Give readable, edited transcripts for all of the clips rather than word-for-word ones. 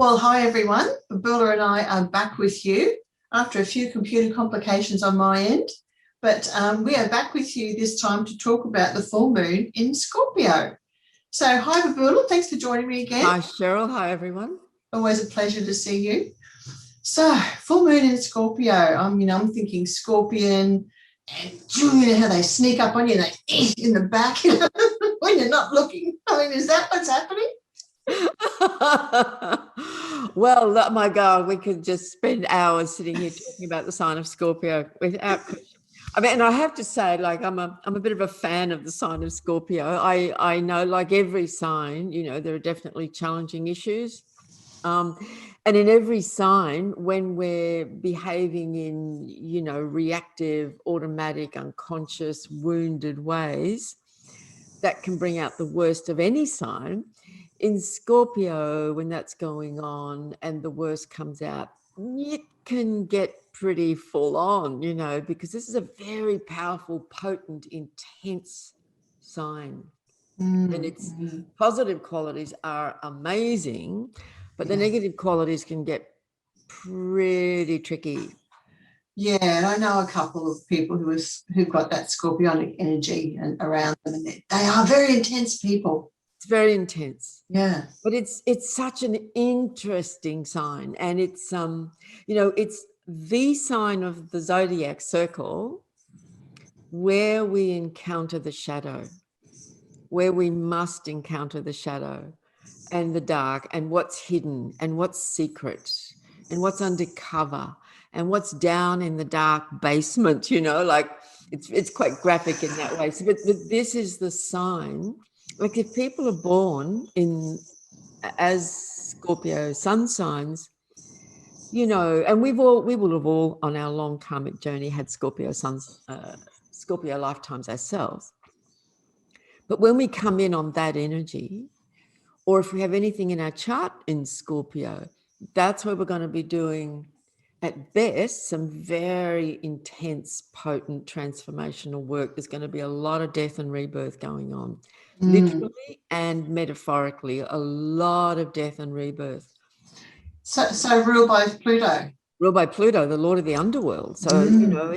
Well, hi everyone. Babula and I are back with you after a few computer complications on my end, but we are back with you this time to talk about the full moon in Scorpio. So hi Babula, thanks for joining me again. Hi Sheryl, hi everyone. Always a pleasure to see you. So full moon in Scorpio, I'm thinking scorpion and you know how they sneak up on you, they in the back when you're not looking. I mean, is that what's happening? Well, my God, we could just spend hours sitting here talking about the sign of Scorpio without question. I mean, and I have to say, like, I'm a bit of a fan of the sign of Scorpio. I know, like every sign, you know, there are definitely challenging issues. And in every sign, when we're behaving in, you know, reactive, automatic, unconscious, wounded ways, that can bring out the worst of any sign. In Scorpio, when that's going on and the worst comes out, it can get pretty full on, you know, because this is a very powerful, potent, intense sign. And its positive qualities are amazing, but the negative qualities can get pretty tricky. Yeah, and I know a couple of people who've got that scorpionic energy and around them, and they are very intense people. It's very intense. Yeah. But it's such an interesting sign. And it's, you know, it's the sign of the zodiac circle where we encounter the shadow, where we must encounter the shadow and the dark and what's hidden and what's secret and what's undercover and what's down in the dark basement, you know, like it's quite graphic in that way. So, but this is the sign. Like if people are born in as Scorpio sun signs, you know, and we will have all on our long karmic journey had Scorpio suns, Scorpio lifetimes ourselves. But when we come in on that energy, or if we have anything in our chart in Scorpio, that's where we're going to be doing, at best, some very intense, potent, transformational work. There's going to be a lot of death and rebirth going on, literally and metaphorically, a lot of death and rebirth. So ruled by Pluto. Ruled by Pluto, the Lord of the underworld. So, you know,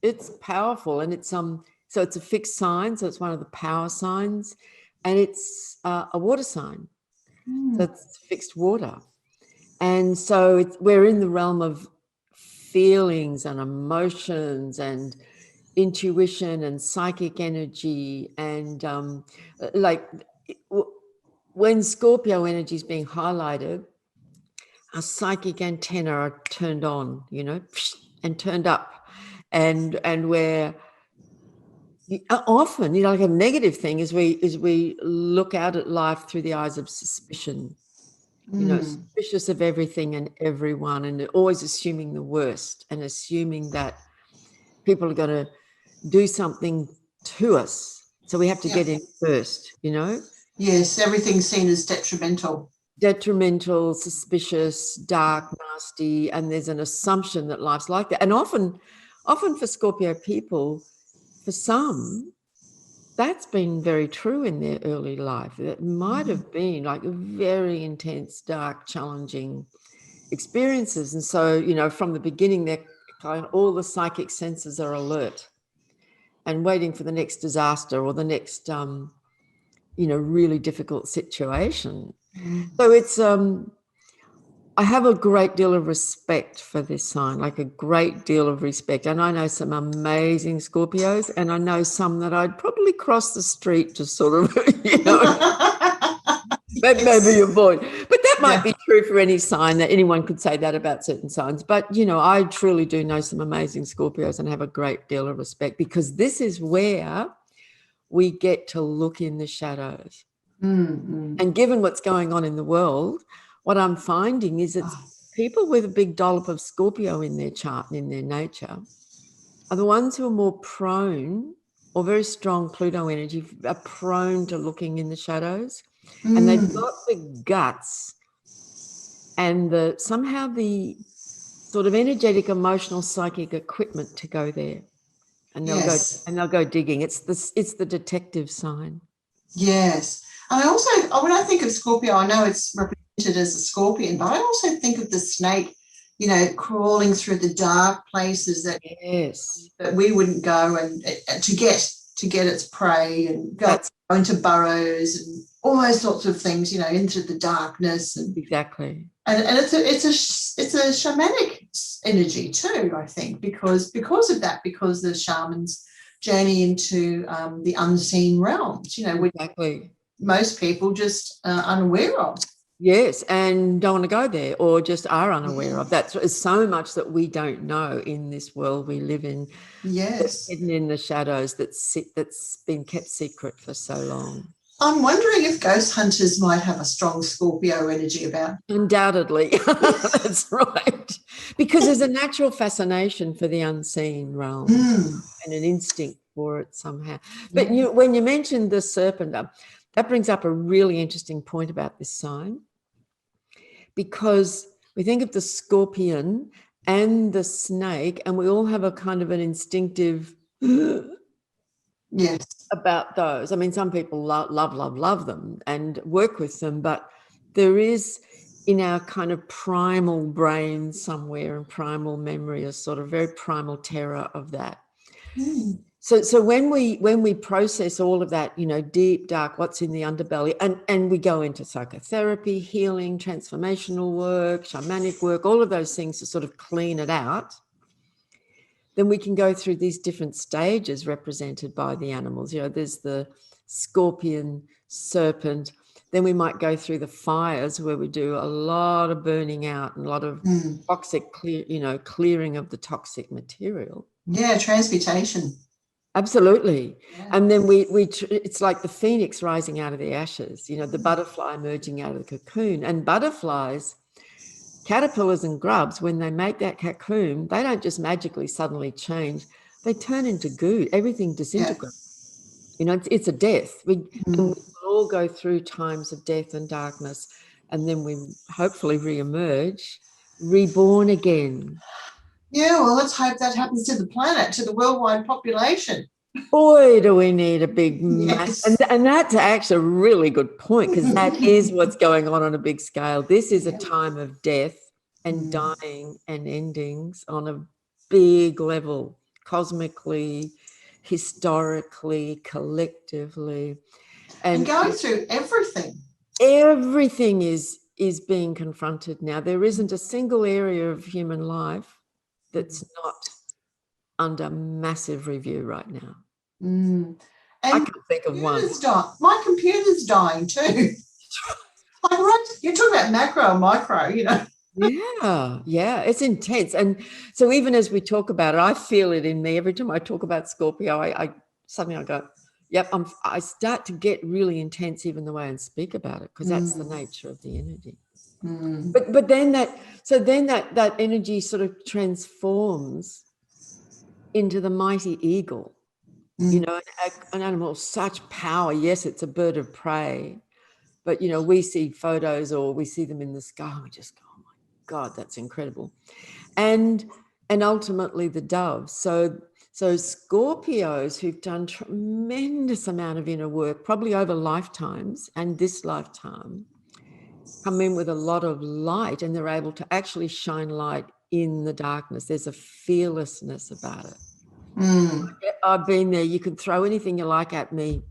it's powerful, and it's so it's a fixed sign, so it's one of the power signs, and it's a water sign. So it's fixed water. And so we're in the realm of feelings and emotions and intuition and psychic energy. And like when Scorpio energy is being highlighted, our psychic antenna are turned on, you know, and turned up. And we're often, you know, like a negative thing is we look out at life through the eyes of suspicion. You know, suspicious of everything and everyone, and always assuming the worst and assuming that people are going to do something to us. So we have to get in first, you know? Yes, everything's seen as detrimental. Detrimental, suspicious, dark, nasty, and there's an assumption that life's like that. And often for Scorpio people, for some, that's been very true in their early life. It might have been like very intense, dark, challenging experiences. And so, you know, from the beginning, they're kind of, all the psychic senses are alert and waiting for the next disaster or the next, you know, really difficult situation. So it's, I have a great deal of respect for this sign, like a great deal of respect. And I know some amazing Scorpios, and I know some that I'd probably cross the street to sort of, you know, maybe avoid. But that might be true for any sign, that anyone could say that about certain signs. But, you know, I truly do know some amazing Scorpios and have a great deal of respect, because this is where we get to look in the shadows. And given what's going on in the world, what I'm finding is that people with a big dollop of Scorpio in their chart and in their nature are the ones who are more prone, or very strong Pluto energy, are prone to looking in the shadows. And they've got the guts and somehow the sort of energetic, emotional, psychic equipment to go there. And they'll go digging. It's the detective sign. Yes. And I also, when I think of Scorpio, I know it's represented as a scorpion, but I also think of the snake, you know, crawling through the dark places that Yes. that we wouldn't go, and to get its prey, and go into burrows and all those sorts of things, you know, into the darkness. And exactly. And it's a shamanic energy too, I think, because of that, because the shamans journey into the unseen realms, you know, which exactly. most people just are unaware of. Yes, and don't want to go there, or just are unaware of. That's so much that we don't know in this world we live in. Yes, hidden in the shadows, that's been kept secret for so long. I'm wondering if ghost hunters might have a strong Scorpio energy about. Undoubtedly, that's right, because there's a natural fascination for the unseen realm and an instinct for it somehow. But when you mentioned the serpent, that brings up a really interesting point about this sign, because we think of the scorpion and the snake, and we all have a kind of an instinctive yes about those. I mean, some people love them and work with them, but there is in our kind of primal brain somewhere, and primal memory, a sort of very primal terror of that. So when we process all of that, you know, deep, dark, what's in the underbelly, and we go into psychotherapy, healing, transformational work, shamanic work, all of those things to sort of clean it out, then we can go through these different stages represented by the animals. You know, there's the scorpion, serpent. Then we might go through the fires, where we do a lot of burning out and a lot of toxic clearing of the toxic material. Yeah, transmutation. Absolutely. Yeah. And then it's like the phoenix rising out of the ashes, you know, the butterfly emerging out of the cocoon. And butterflies, caterpillars and grubs, when they make that cocoon, they don't just magically suddenly change. They turn into goo. Everything disintegrates. You know, it's a death. And we all go through times of death and darkness, and then we hopefully re-emerge, reborn again. Yeah, well, let's hope that happens to the planet, to the worldwide population. Boy, do we need a big mass. And that's actually a really good point, because that is what's going on a big scale. This is a time of death and dying and endings on a big level, cosmically, historically, collectively. And going through everything. Everything is being confronted now. There isn't a single area of human life that's not under massive review right now. And I can't think of one. My computer's dying too. Like, right, you're talking about macro and micro, you know. Yeah, it's intense. And so even as we talk about it, I feel it in me every time I talk about Scorpio. I suddenly go, yep, I start to get really intense even the way I speak about it, because that's the nature of the energy. But then that energy sort of transforms into the mighty eagle. You know, an animal of such power. Yes, it's a bird of prey, but, you know, we see photos or we see them in the sky and we just go, oh my God, that's incredible. And ultimately the dove. So Scorpios who've done tremendous amount of inner work, probably over lifetimes, and this lifetime, come in with a lot of light, and they're able to actually shine light in the darkness. There's a fearlessness about it. I've been there. You can throw anything you like at me.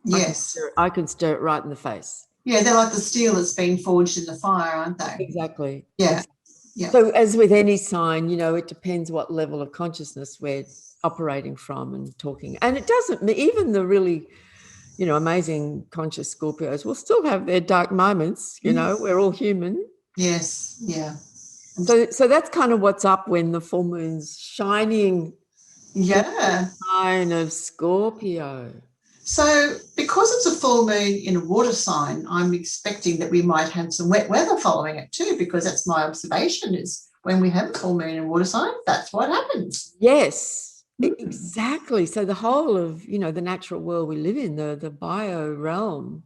Yes. I can stir it right in the face. Yeah, they're like the steel that's been forged in the fire, aren't they? Exactly. Yeah. Yeah. So as with any sign, you know, it depends what level of consciousness we're operating from and talking. And it doesn't, even the really, you know, amazing conscious Scorpios will still have their dark moments, you know, we're all human. Yes. Yeah. So that's kind of what's up when the full moon's shining. Yeah. Sign of Scorpio. So because it's a full moon in a water sign, I'm expecting that we might have some wet weather following it too, because that's my observation, is when we have a full moon in a water sign, that's what happens. Yes, exactly. So the whole of, you know, the natural world we live in, the bio realm,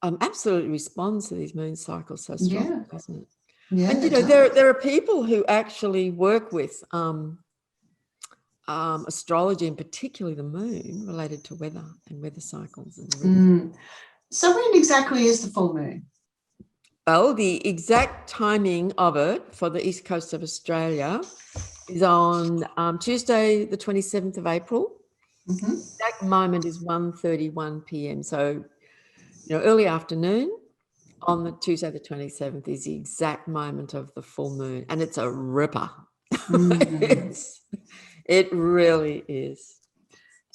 absolutely responds to these moon cycles so strongly, doesn't it? Yeah. And, you know, there are people who actually work with astrology, and particularly the moon, related to weather and weather cycles. And So when exactly is the full moon? Well, the exact timing of it for the east coast of Australia is on Tuesday, the 27th of April. Mm-hmm. The exact moment is 1:31 p.m. So, early afternoon on the Tuesday, the 27th is the exact moment of the full moon. And it's a ripper. It really is.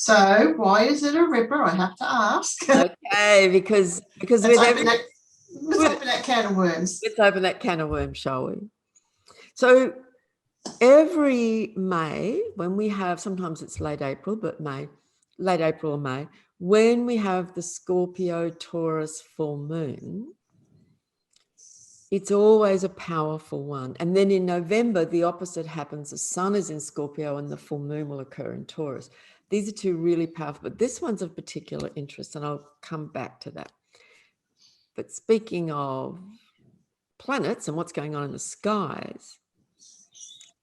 So why is it a ripper? I have to ask. Okay, because let's open that can of worms. Let's open that can of worms, shall we? So every May, when we have, sometimes it's late April or May, when we have the Scorpio Taurus full moon, it's always a powerful one. And then in November, the opposite happens. The sun is in Scorpio and the full moon will occur in Taurus. These are two really powerful, but this one's of particular interest, and I'll come back to that. But speaking of planets and what's going on in the skies,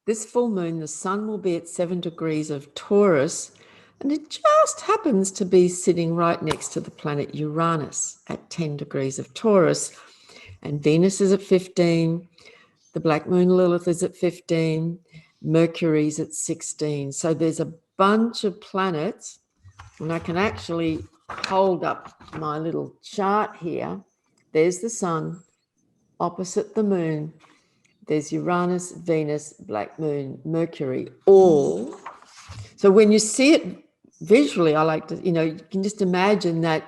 this full moon, the sun will be at 7 degrees of Taurus, and it just happens to be sitting right next to the planet Uranus at 10 degrees of Taurus. And Venus is at 15, the black moon Lilith is at 15, Mercury's at 16. So there's a bunch of planets, and I can actually hold up my little chart here. There's the sun, opposite the moon. There's Uranus, Venus, black moon, Mercury, all. So when you see it visually, I like to, you can just imagine that.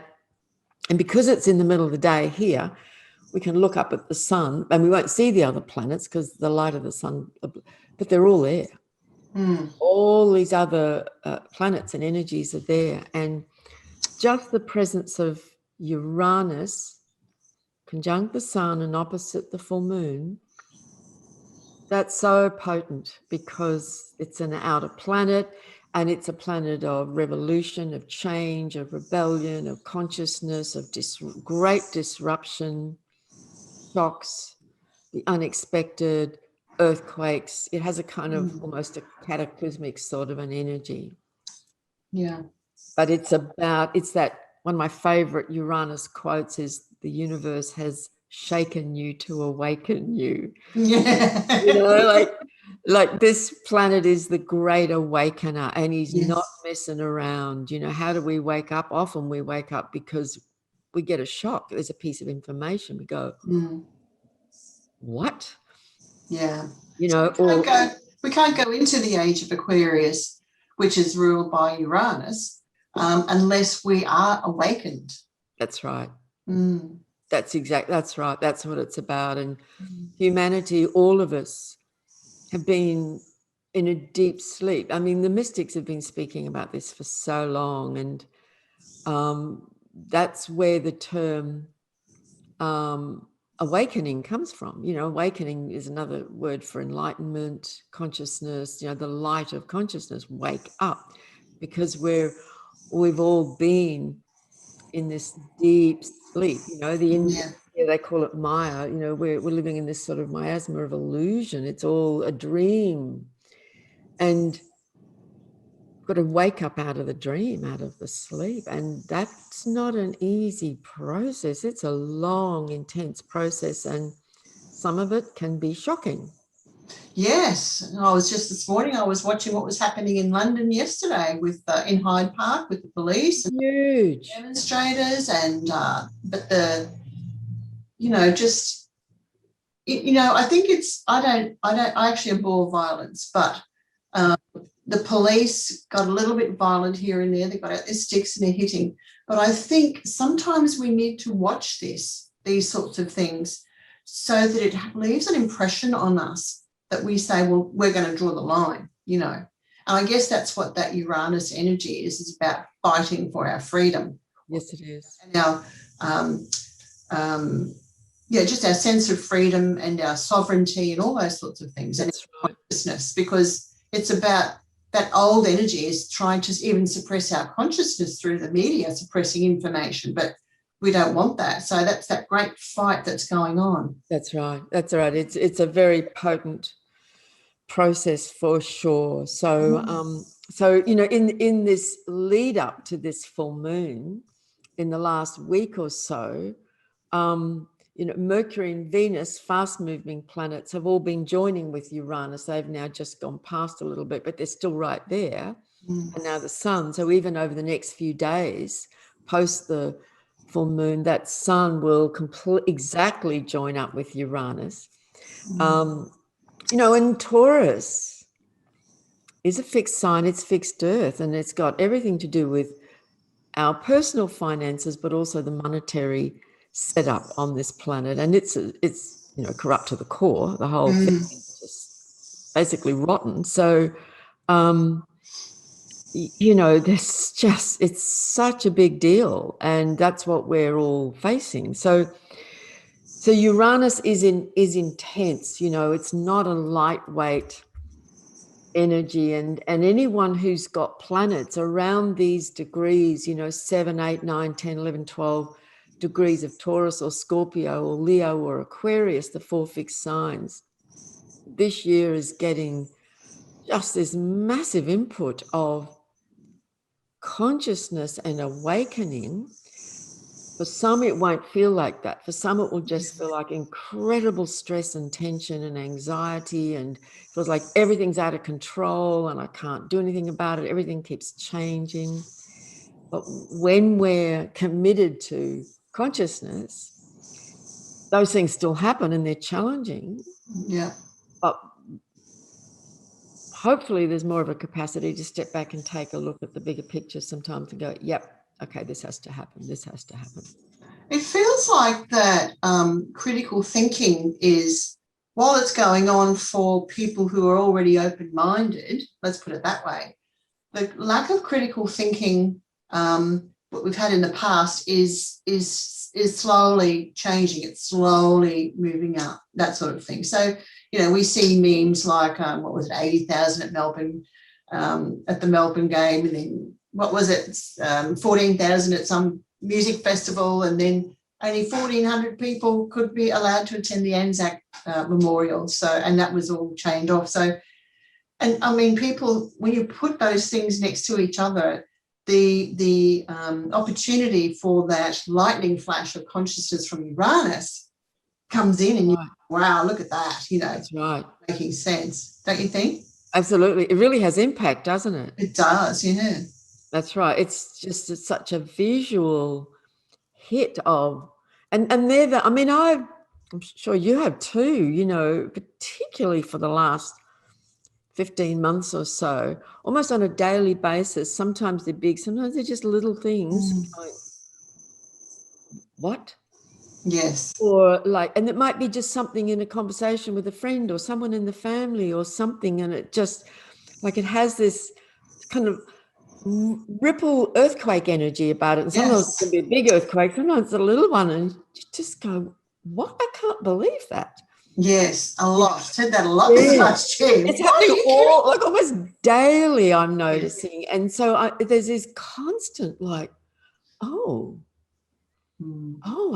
And because it's in the middle of the day here, we can look up at the sun, and we won't see the other planets because the light of the sun, but they're all there. All these other planets and energies are there. And just the presence of Uranus conjunct the sun and opposite the full moon, that's so potent because it's an outer planet, and it's a planet of revolution, of change, of rebellion, of consciousness, of great disruption, shocks, the unexpected, earthquakes. It has a kind of almost a cataclysmic sort of an energy. Yeah. But it's that one of my favorite Uranus quotes is, the universe has shaken you to awaken you. Yeah. Like this planet is the great awakener, and he's not messing around. How do we wake up? Often we wake up because we get a shock. There's a piece of information. We go, what? Yeah. We can't go into the age of Aquarius, which is ruled by Uranus, unless we are awakened. That's right. That's right. That's what it's about. And humanity, all of us, have been in a deep sleep. I mean, the mystics have been speaking about this for so long, and that's where the term awakening comes from. Awakening is another word for enlightenment, consciousness, the light of consciousness. Wake up, because we've all been in this deep sleep. They call it Maya. We're living in this sort of miasma of illusion. It's all a dream, and we've got to wake up out of the dream, out of the sleep, and that's not an easy process. It's a long, intense process, and some of it can be shocking. Yes, I was just this morning, I was watching what was happening in London yesterday with in Hyde Park with the police and huge demonstrators, and but I think it's I actually abhor violence, but the police got a little bit violent here and there. They got out their sticks and they're hitting. But I think sometimes we need to watch these sorts of things so that it leaves an impression on us that we say, well, we're going to draw the line, And I guess that's what that Uranus energy is about, fighting for our freedom. Yes, it is. And just our sense of freedom and our sovereignty and all those sorts of things. That's and consciousness, because it's about that old energy is trying to even suppress our consciousness through the media, suppressing information, but we don't want that. So that's that great fight that's going on. That's right. That's right. It's a very potent process for sure. So, in this lead up to this full moon, in the last week or so, Mercury and Venus, fast-moving planets, have all been joining with Uranus. They've now just gone past a little bit, but they're still right there. And now the sun. So even over the next few days, post the full moon, that sun will exactly join up with Uranus. And Taurus is a fixed sign. It's fixed earth, and it's got everything to do with our personal finances, but also the monetary setup on this planet. And it's corrupt to the core. The whole thing is just basically rotten. So, it's such a big deal, and that's what we're all facing. So Uranus is intense. It's not a lightweight energy, and anyone who's got planets around these degrees, 7, 8, 9, 10, 11, 12 degrees of Taurus or Scorpio or Leo or Aquarius, the 4 fixed signs, this year is getting just this massive input of consciousness and awakening. For some, it won't feel like that. For some, it will just feel like incredible stress and tension and anxiety, and feels like everything's out of control and I can't do anything about it. Everything keeps changing. But when we're committed to consciousness, those things still happen and they're challenging. Yeah. But hopefully there's more of a capacity to step back and take a look at the bigger picture sometimes and go, yep, okay, this has to happen. This has to happen. It feels like that critical thinking is, while it's going on for people who are already open-minded, let's put it that way, the lack of critical thinking what we've had in the past is slowly changing. It's slowly moving up, that sort of thing. So, we see memes like, 80,000 at Melbourne, at the Melbourne game, and then, 14,000 at some music festival, and then only 1,400 people could be allowed to attend the Anzac Memorial. So, and that was all chained off. So, and I mean, people, when you put those things next to each other, the opportunity for that lightning flash of consciousness from Uranus comes in, and wow, look at that, That's right. Making sense, don't you think? Absolutely. It really has impact, doesn't it? It does, yeah. That's right. It's just such a visual hit of, and they're I'm sure you have too, particularly for the last 15 months or so, almost on a daily basis. Sometimes they're big, sometimes they're just little things. Like, what? Yes. Or and it might be just something in a conversation with a friend or someone in the family or something, and it just, it has this kind of ripple earthquake energy about it. And sometimes it can be a big earthquake, sometimes it's a little one, and you just go, what? I can't believe that. Yes, a lot. Said that a lot this last year. It's happening almost daily, I'm noticing. And so there's this constant I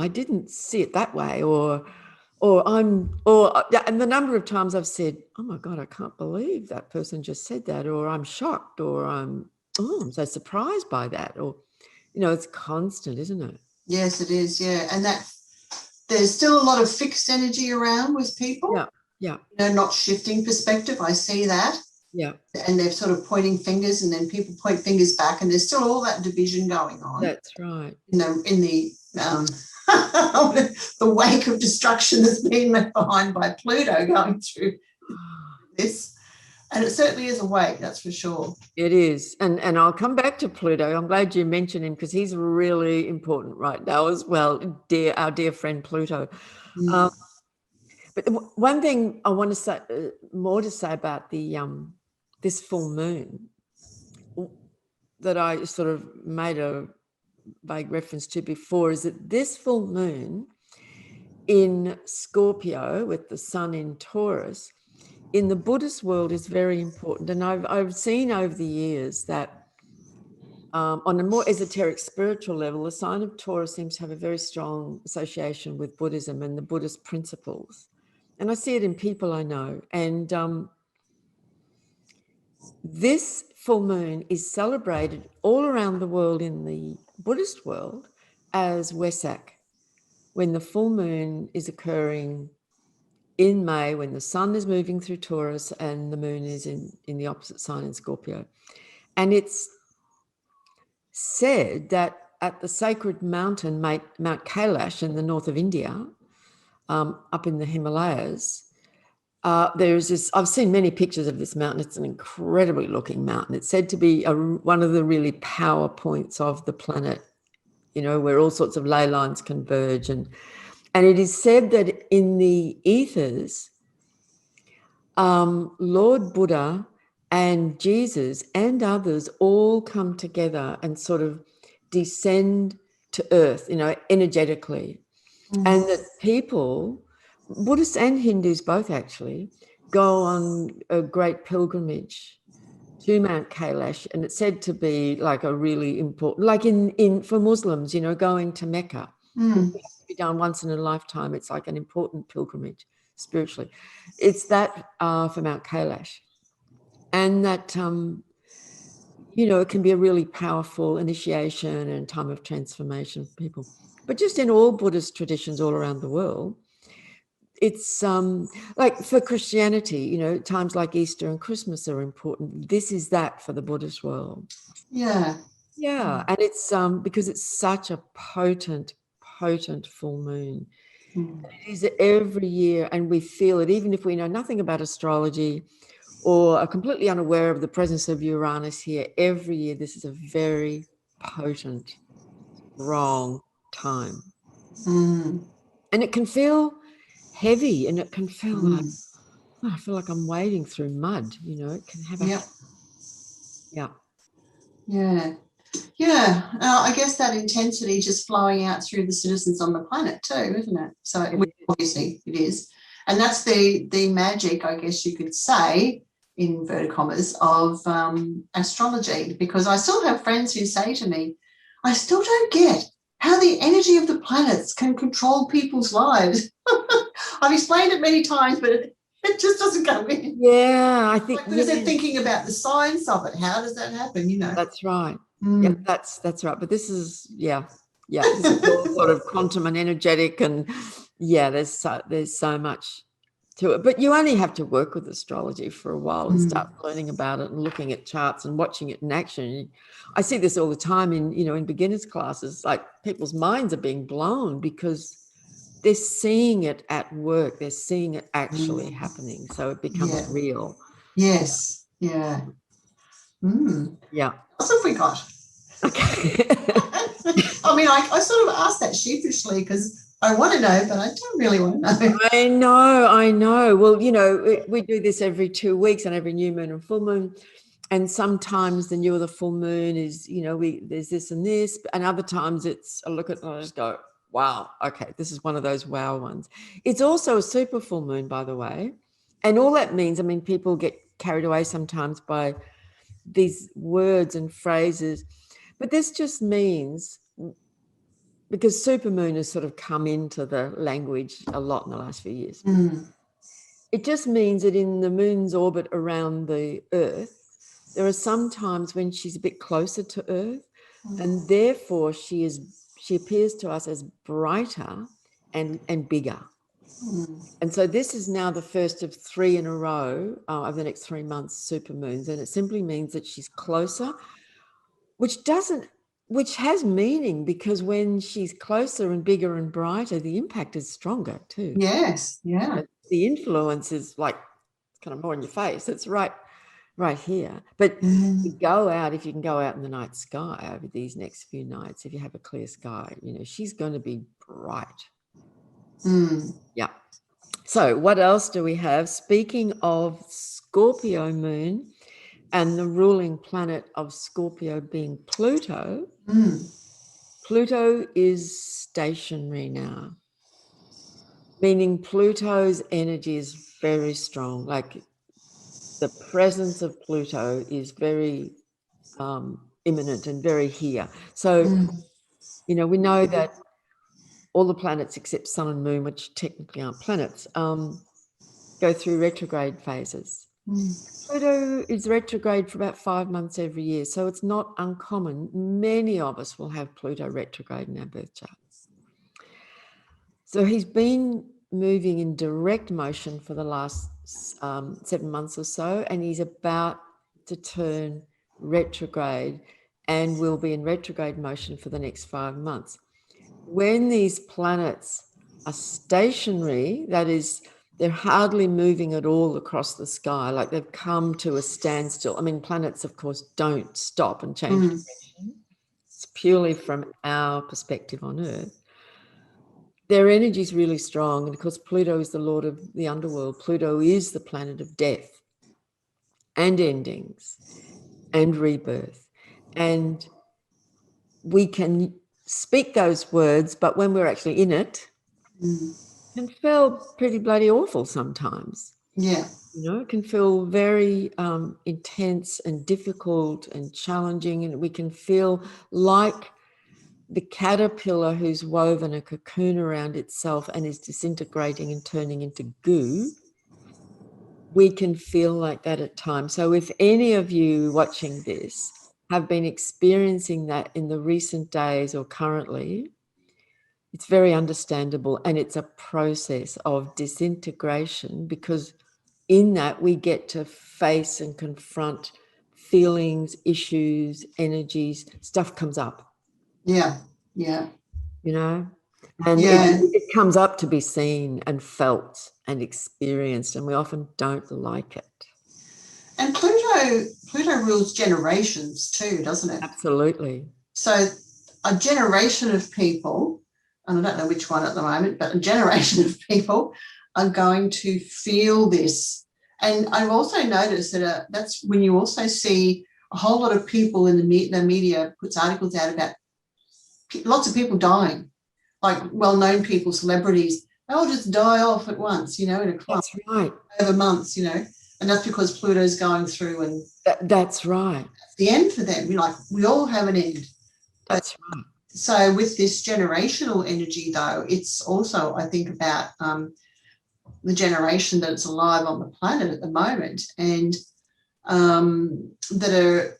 didn't see it that way, and the number of times I've said, oh my God, I can't believe that person just said that, or I'm shocked, or I'm so surprised by that, or it's constant, isn't it? Yes, it is. Yeah, and that there's still a lot of fixed energy around with people. Yeah. Not shifting perspective. I see that. Yeah. And they're sort of pointing fingers, and then people point fingers back, and there's still all that division going on. That's right. In the the wake of destruction that's been left behind by Pluto going through this. And it certainly is a wake, that's for sure. It is. And I'll come back to Pluto. I'm glad you mentioned him, because he's really important right now as well, our dear friend Pluto. But one thing I want to say, more to say about the this full moon that I sort of made a vague reference to before, is that this full moon in Scorpio with the sun in Taurus in the Buddhist world is very important. And I've seen over the years that on a more esoteric spiritual level, the sign of Taurus seems to have a very strong association with Buddhism and the Buddhist principles. And I see it in people I know. And this full moon is celebrated all around the world in the Buddhist world as Wesak, when the full moon is occurring in May, when the sun is moving through Taurus and the moon is in the opposite sign in Scorpio. And it's said that at the sacred mountain, Mount Kailash in the north of India, up in the Himalayas, there's this, I've seen many pictures of this mountain. It's an incredibly looking mountain. It's said to be one of the really power points of the planet, where all sorts of ley lines converge. And it is said that in the ethers, Lord Buddha and Jesus and others all come together and sort of descend to earth, energetically. And that people, Buddhists and Hindus both actually, go on a great pilgrimage to Mount Kailash, and it's said to be like a really important, like for Muslims, going to Mecca. It has to be done once in a lifetime. It's like an important pilgrimage spiritually. It's that for Mount Kailash. And that, it can be a really powerful initiation and time of transformation for people. But just in all Buddhist traditions all around the world, it's like for Christianity, times like Easter and Christmas are important. This is that for the Buddhist world. Yeah. Yeah. And it's because it's such a potent full moon. It is every year, and we feel it, even if we know nothing about astrology or are completely unaware of the presence of Uranus here. Every year, this is a very potent, strong time. And it can feel heavy, and it can feel like, I feel like I'm wading through mud, it can have a... Yeah. I guess that intensity just flowing out through the citizens on the planet too, isn't it? So obviously it is. And that's the magic, I guess you could say, in inverted commas, of astrology, because I still have friends who say to me, I still don't get how the energy of the planets can control people's lives. I've explained it many times, but it just doesn't go in. Yeah, I think because they're thinking about the science of it. How does that happen? That's right. Yeah, that's right. But this is this is all sort of quantum and energetic, and there's so much to it. But you only have to work with astrology for a while and start learning about it and looking at charts and watching it in action. I see this all the time in beginners classes. Like, people's minds are being blown because they're seeing it at work. They're seeing it actually happening. So it becomes real. Yes. Yeah. Yeah. What have we got? Okay. I mean, I sort of asked that sheepishly because I want to know, but I don't really want to know. I know. Well, we do this every 2 weeks, and every new moon and full moon. And sometimes the newer the full moon is, there's this and this, and other times it's a look at, and I just go, wow, okay, this is one of those wow ones. It's also a super full moon, by the way. And all that means, I mean, people get carried away sometimes by these words and phrases, but this just means, because supermoon has sort of come into the language a lot in the last few years. It just means that in the moon's orbit around the Earth, there are some times when she's a bit closer to Earth, and therefore she appears to us as brighter and bigger. And so this is now the first of 3 in a row over the next 3 months, supermoons, and it simply means that she's closer, which has meaning, because when she's closer and bigger and brighter, the impact is stronger too. Yes, yeah. The influence is like kind of more in your face. It's right here. But you go out, if you can go out in the night sky over these next few nights, if you have a clear sky, she's going to be bright. Yeah. So what else do we have? Speaking of Scorpio moon and the ruling planet of Scorpio being Pluto, Pluto is stationary now, meaning Pluto's energy is very strong. Like, the presence of Pluto is very imminent and very here. So, we know that all the planets except Sun and Moon, which technically aren't planets, go through retrograde phases. Pluto is retrograde for about 5 months every year, so it's not uncommon. Many of us will have Pluto retrograde in our birth charts. So he's been moving in direct motion for the last 7 months or so, and he's about to turn retrograde and will be in retrograde motion for the next 5 months. When these planets are stationary, that is, they're hardly moving at all across the sky, like they've come to a standstill. I mean, planets, of course, don't stop and change direction. It's purely from our perspective on Earth. Their energy is really strong, and of course, Pluto is the lord of the underworld. Pluto is the planet of death and endings and rebirth. And we can speak those words, but when we're actually in it, it can feel pretty bloody awful sometimes. Yeah. You know, it can feel very intense and difficult and challenging, and we can feel like the caterpillar who's woven a cocoon around itself and is disintegrating and turning into goo. We can feel like that at times. So if any of you watching this have been experiencing that in the recent days or currently, it's very understandable, and it's a process of disintegration, because in that we get to face and confront feelings, issues, energies, stuff comes up. Yeah, yeah. You know, and Yeah. it comes up to be seen and felt and experienced, and we often don't like it. And Pluto rules generations too, doesn't it? Absolutely. So a generation of people, and I don't know which one at the moment, but a generation of people are going to feel this. And I've also noticed that that's when you also see a whole lot of people in the media puts articles out about lots of people dying, like well-known people, celebrities. They all just die off at once, you know, in a clump. That's right. Over months, you know, and that's because Pluto's going through, and that's right. The end for them. We all have an end. That's right. So with this generational energy, though, it's also, I think, about the generation that's alive on the planet at the moment, and that are,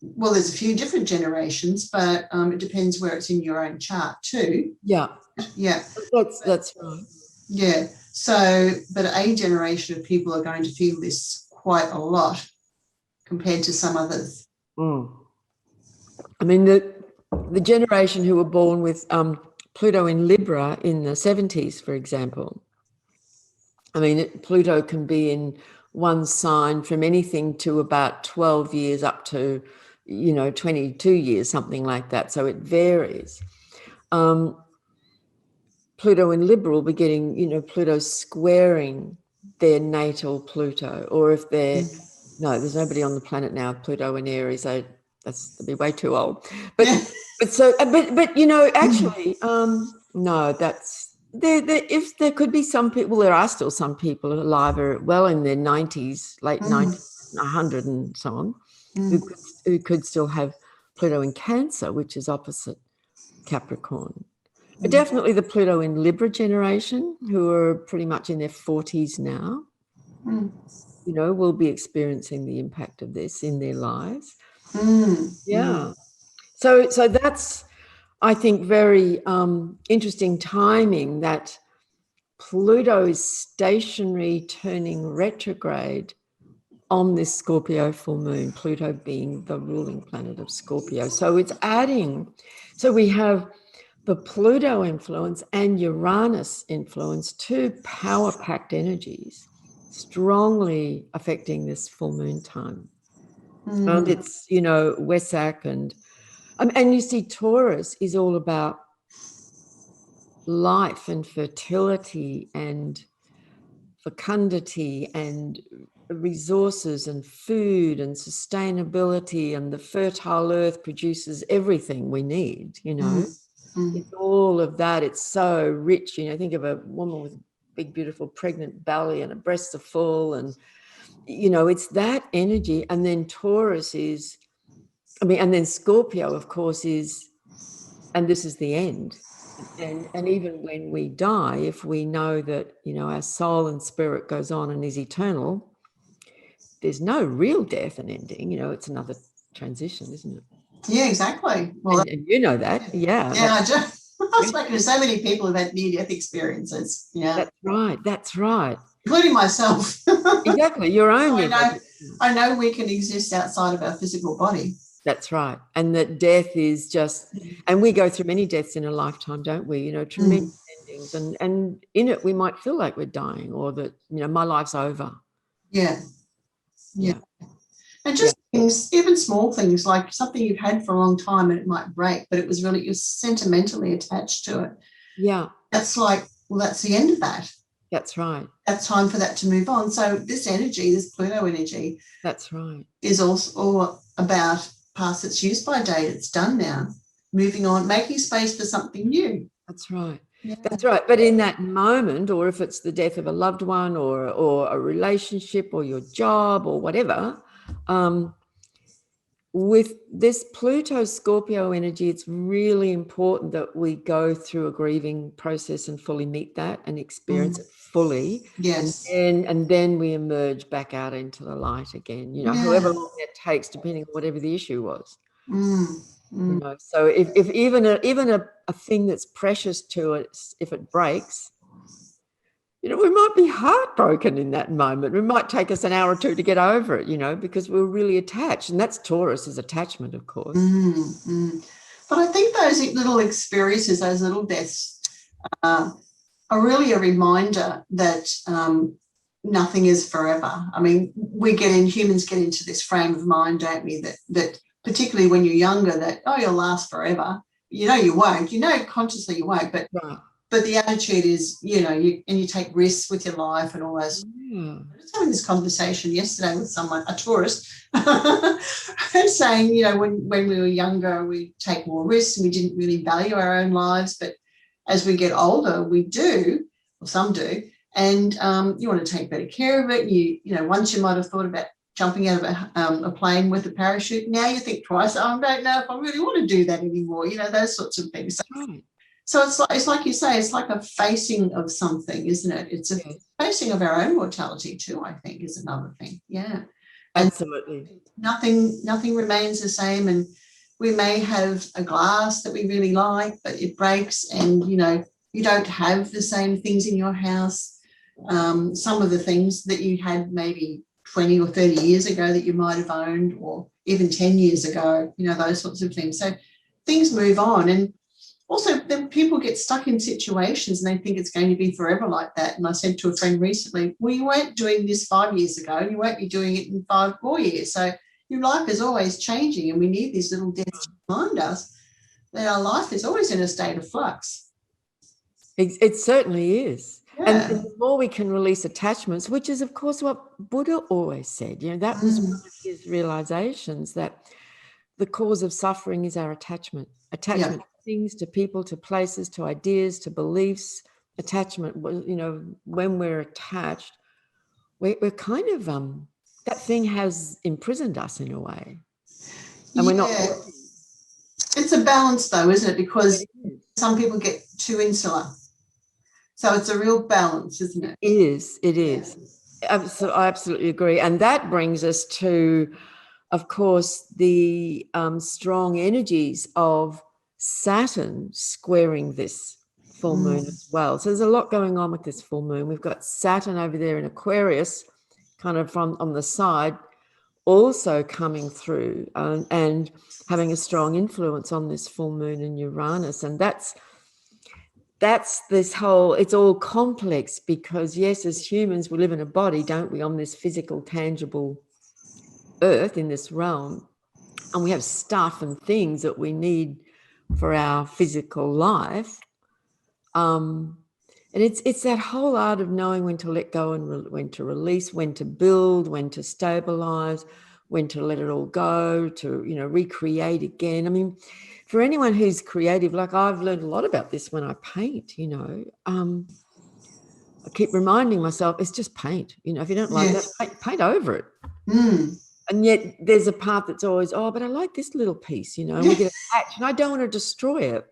well, there's a few different generations, but it depends where it's in your own chart too. Yeah. Yeah. That's right. Yeah. So, but a generation of people are going to feel this quite a lot compared to some others. I mean, the generation who were born with Pluto in Libra in the 70s, for example. I mean, Pluto can be in one sign from anything to about 12 years up to, 22 years, something like that. So it varies. Pluto in Libra will be getting, Pluto squaring their natal Pluto, or if they're, no, there's nobody on the planet now, Pluto in Aries, that'd be way too old. But actually, no, that's, if there could be some people, there are still some people alive or well in their 90s, late 90s, 100 and so on, who could still have Pluto in Cancer, which is opposite Capricorn. But definitely the Pluto in Libra generation, who are pretty much in their 40s now, will be experiencing the impact of this in their lives. Yeah. So that's, I think, very interesting timing, that Pluto is stationary turning retrograde on this Scorpio full moon, Pluto being the ruling planet of Scorpio. So it's adding, so we have the Pluto influence and Uranus influence, two power-packed energies, strongly affecting this full moon time. And it's, Wesak and you see Taurus is all about life and fertility and fecundity and resources and food and sustainability, and the fertile earth produces everything we need, It's all of that. It's so rich, think of a woman with a big, beautiful, pregnant belly and her breasts are full, and, it's that energy. And then Taurus is, and then Scorpio, of course, is, and this is the end. And even when we die, if we know that, our soul and spirit goes on and is eternal, there's no real death and ending. You know, it's another transition, isn't it? Yeah, exactly. Well, and you know that. Yeah. I do. I've spoken to so many people who've had near-death experiences. Yeah. That's right. That's right. Including myself. Exactly. Your own. I know we can exist outside of our physical body. That's right. And that death is just, and we go through many deaths in a lifetime, don't we? You know, tremendous endings. And in it, we might feel like we're dying, or that, you know, my life's over. Yeah. And just things, even small things, like something you've had for a long time and it might break, but it was really, you're sentimentally attached to it. Yeah. That's like, well, that's the end of that. That's right. That's time for that to move on. So this energy, this Pluto energy, that's right, is also all about past its use by date. It's done now. Moving on, making space for something new. That's right. Yeah. That's right. But in that moment, or if it's the death of a loved one, or a relationship, or your job, or whatever, with this Pluto Scorpio energy, it's really important that we go through a grieving process and fully meet that and experience it fully. Yes. And then we emerge back out into the light again, you know, however long it takes, depending on whatever the issue was. You know, so if even a thing that's precious to us, if it breaks, you know, we might be heartbroken in that moment. It might take us an hour or two to get over it, you know, because we're really attached. And that's Taurus's attachment, of course. But I think those little experiences, those little deaths, are really a reminder that nothing is forever. I mean, humans get into this frame of mind, don't we, that particularly when you're younger, that, oh, you'll last forever. You know you won't. You know consciously you won't, but But the attitude is, you know, you take risks with your life and all those. I was having this conversation yesterday with someone, a tourist, and saying, you know, when we were younger, we take more risks and we didn't really value our own lives. But as we get older, we do, or some do, and you want to take better care of it. You know, once you might have thought about jumping out of a plane with a parachute. Now you think twice. I don't know if I really want to do that anymore. You know, those sorts of things. So it's like you say, it's like a facing of something, isn't it? It's a facing of our own mortality too, I think, is another thing. Yeah. Absolutely. And nothing remains the same. And we may have a glass that we really like, but it breaks and, you know, you don't have the same things in your house. Some of the things that you had maybe 20 or 30 years ago that you might have owned, or even 10 years ago, you know, those sorts of things. So things move on. And also, then people get stuck in situations and they think it's going to be forever like that. And I said to a friend recently, well, you weren't doing this 5 years ago and you won't be doing it in 5 more years. So your life is always changing, and we need these little deaths to remind us that our life is always in a state of flux. It certainly is. Yeah. And the more we can release attachments, which is, of course, what Buddha always said, you know, that was one of his realizations, that the cause of suffering is our attachment to things, to people, to places, to ideas, to beliefs. Attachment, you know, when we're attached, we're kind of, that thing has imprisoned us in a way. And we're not. It's a balance though, isn't it? Because some people get too insular. So it's a real balance, isn't it? It is. It is. I absolutely agree. And that brings us to, of course, the strong energies of Saturn squaring this full moon as well. So there's a lot going on with this full moon. We've got Saturn over there in Aquarius, kind of from on the side, also coming through and having a strong influence on this full moon in Uranus. And that's this whole, it's all complex, because yes, as humans, we live in a body, don't we, on this physical, tangible earth, in this realm, and we have stuff and things that we need for our physical life. And it's that whole art of knowing when to let go and when to release, when to build, when to stabilize, when to let it all go, to, you know, recreate again. I mean, for anyone who's creative, like I've learned a lot about this when I paint, you know. I keep reminding myself, it's just paint. You know, if you don't like that, paint over it. And yet there's a part that's always, oh, but I like this little piece, you know, and we get attached, and I don't want to destroy it.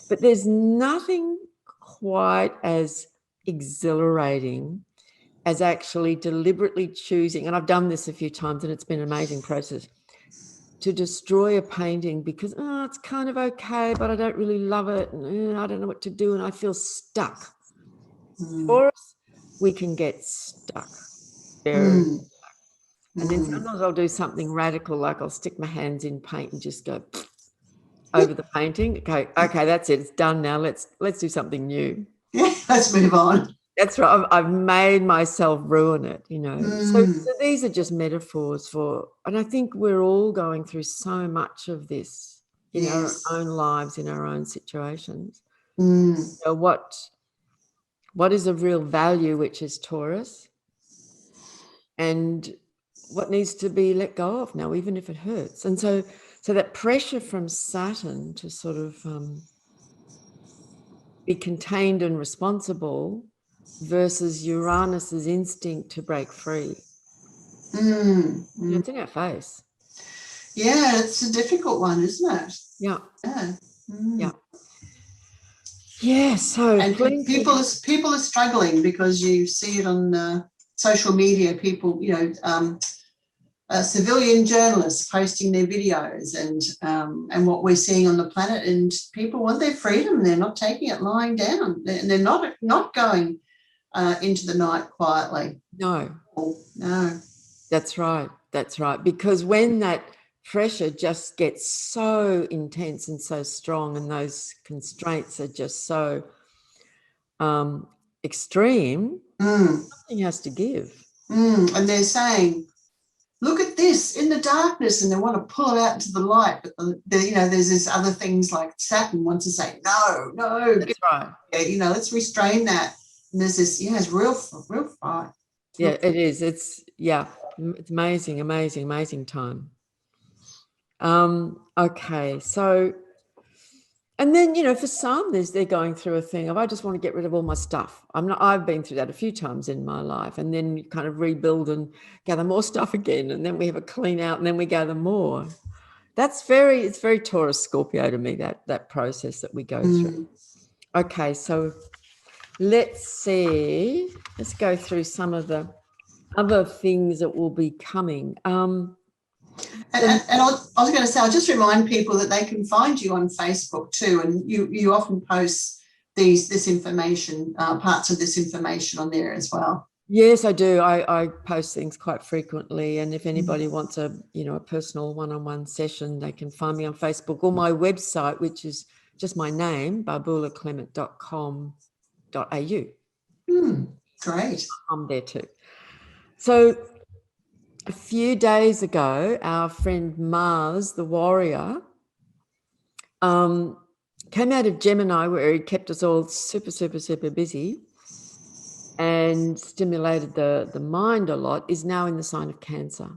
But there's nothing quite as exhilarating as actually deliberately choosing, and I've done this a few times and it's been an amazing process, to destroy a painting because, oh, it's kind of okay, but I don't really love it, and I don't know what to do, and I feel stuck. Taurus, we can get stuck. Very stuck. And then sometimes I'll do something radical, like I'll stick my hands in paint and just go over the painting. Okay, that's it. It's done now. Let's do something new. Yeah, let's move on. That's right. I've made myself ruin it, you know. So these are just metaphors for, and I think we're all going through so much of this in our own lives, in our own situations. So what is of real value, which is Taurus, and what needs to be let go of now, even if it hurts. And so that pressure from Saturn to sort of be contained and responsible versus Uranus's instinct to break free. It's in our face. Yeah, it's a difficult one, isn't it? Yeah. Yeah. Yeah. Yeah. So and people are struggling because you see it on social media. People, you know, civilian journalists posting their videos and what we're seeing on the planet, and people want their freedom. They're not taking it lying down. They're not going into the night quietly. No. No. That's right. That's right. Because when that pressure just gets so intense and so strong, and those constraints are just so extreme, something has to give. And they're saying, look at this in the darkness, and they want to pull it out into the light. But you know, there's this other things like Saturn wants to say, no. That's right. Yeah, you know, let's restrain that. And there's this, it's real fight. Yeah, it is. It's amazing time. Okay, so, and then, you know, for some, they're going through a thing of, I just want to get rid of all my stuff. I've been through that a few times in my life, and then you kind of rebuild and gather more stuff again, and then we have a clean out, and then we gather more. It's very Taurus Scorpio to me, that process that we go through. Okay, so let's go through some of the other things that will be coming. And I was going to say, I'll just remind people that they can find you on Facebook too, and you often post this information, parts of this information on there as well. Yes, I do. I post things quite frequently, and if anybody wants a personal one-on-one session, they can find me on Facebook or my website, which is just my name, babulaclement.com.au. Great. I'm there too. So a few days ago, our friend Mars, the warrior, came out of Gemini, where he kept us all super, super, super busy and stimulated the mind a lot, is now in the sign of Cancer.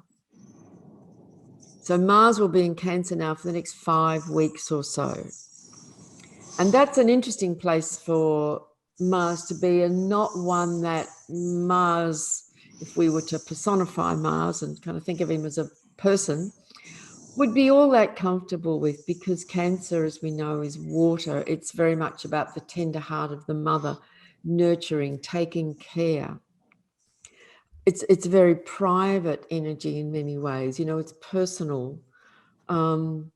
So Mars will be in Cancer now for the next 5 weeks or so. And that's an interesting place for Mars to be, and not one that Mars, if we were to personify Mars and kind of think of him as a person, would be all that comfortable with, because Cancer, as we know, is water. It's very much about the tender heart of the mother, nurturing, taking care. It's very private energy in many ways. It's personal. So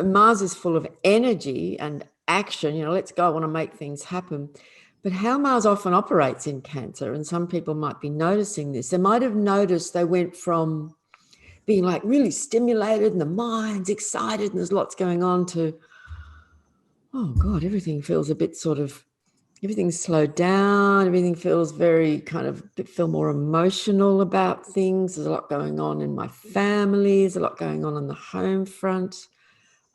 Mars is full of energy and action. Let's go, I want to make things happen. But how Mars often operates in Cancer, and some people might be noticing this, they might have noticed they went from being like really stimulated and the mind's excited and there's lots going on, to, oh God, everything feels a bit everything's slowed down. Everything feels feel more emotional about things. There's a lot going on in my family. There's a lot going on the home front.